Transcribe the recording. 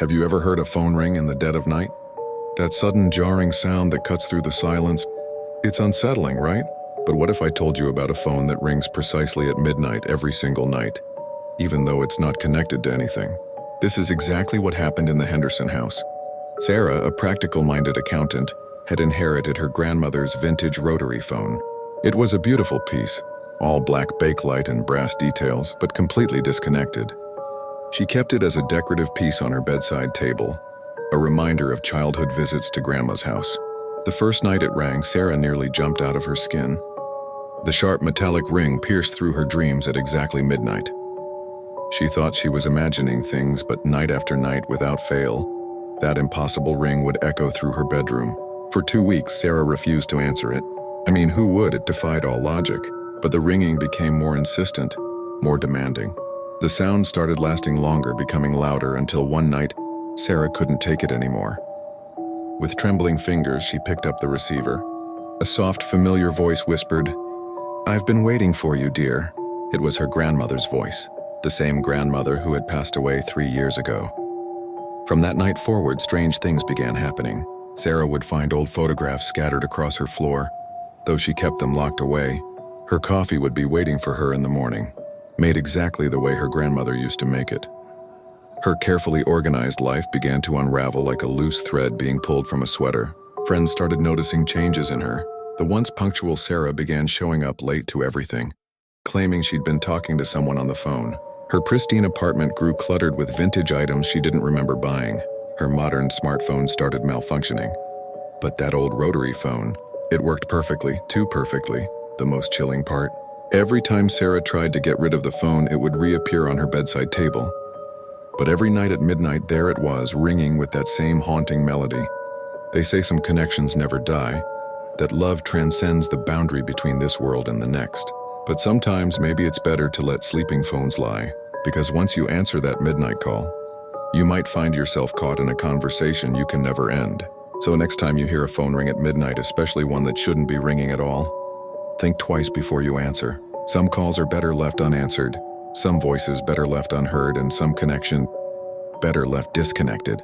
Have you ever heard a phone ring in the dead of night? That sudden jarring sound that cuts through the silence. It's unsettling, right? But what if I told you about a phone that rings precisely at midnight every single night, even though it's not connected to anything? This is exactly what happened in the Henderson house. Sarah, a practical-minded accountant, had inherited her grandmother's vintage rotary phone. It was a beautiful piece, all black bakelite and brass details, but completely disconnected. She kept it as a decorative piece on her bedside table, a reminder of childhood visits to Grandma's house. The first night it rang, Sarah nearly jumped out of her skin. The sharp metallic ring pierced through her dreams at exactly midnight. She thought she was imagining things, but night after night, without fail, that impossible ring would echo through her bedroom. For 2 weeks, Sarah refused to answer it. I mean, who would? It defied all logic. But the ringing became more insistent, more demanding. The sound started lasting longer, becoming louder, until one night, Sarah couldn't take it anymore. With trembling fingers, she picked up the receiver. A soft, familiar voice whispered, "I've been waiting for you, dear." It was her grandmother's voice, the same grandmother who had passed away 3 years ago. From that night forward, strange things began happening. Sarah would find old photographs scattered across her floor. Though she kept them locked away, her coffee would be waiting for her in the morning, made exactly the way her grandmother used to make it. Her carefully organized life began to unravel like a loose thread being pulled from a sweater. Friends started noticing changes in her. The once punctual Sarah began showing up late to everything, claiming she'd been talking to someone on the phone. Her pristine apartment grew cluttered with vintage items she didn't remember buying. Her modern smartphone started malfunctioning. But that old rotary phone, it worked perfectly, too perfectly. The most chilling part, every time Sarah tried to get rid of the phone, it would reappear on her bedside table. But every night at midnight, there it was, ringing with that same haunting melody. They say some connections never die, that love transcends the boundary between this world and the next. But sometimes maybe it's better to let sleeping phones lie, because once you answer that midnight call, you might find yourself caught in a conversation you can never end. So next time you hear a phone ring at midnight, especially one that shouldn't be ringing at all, think twice before you answer. Some calls are better left unanswered, some voices better left unheard, and some connection better left disconnected.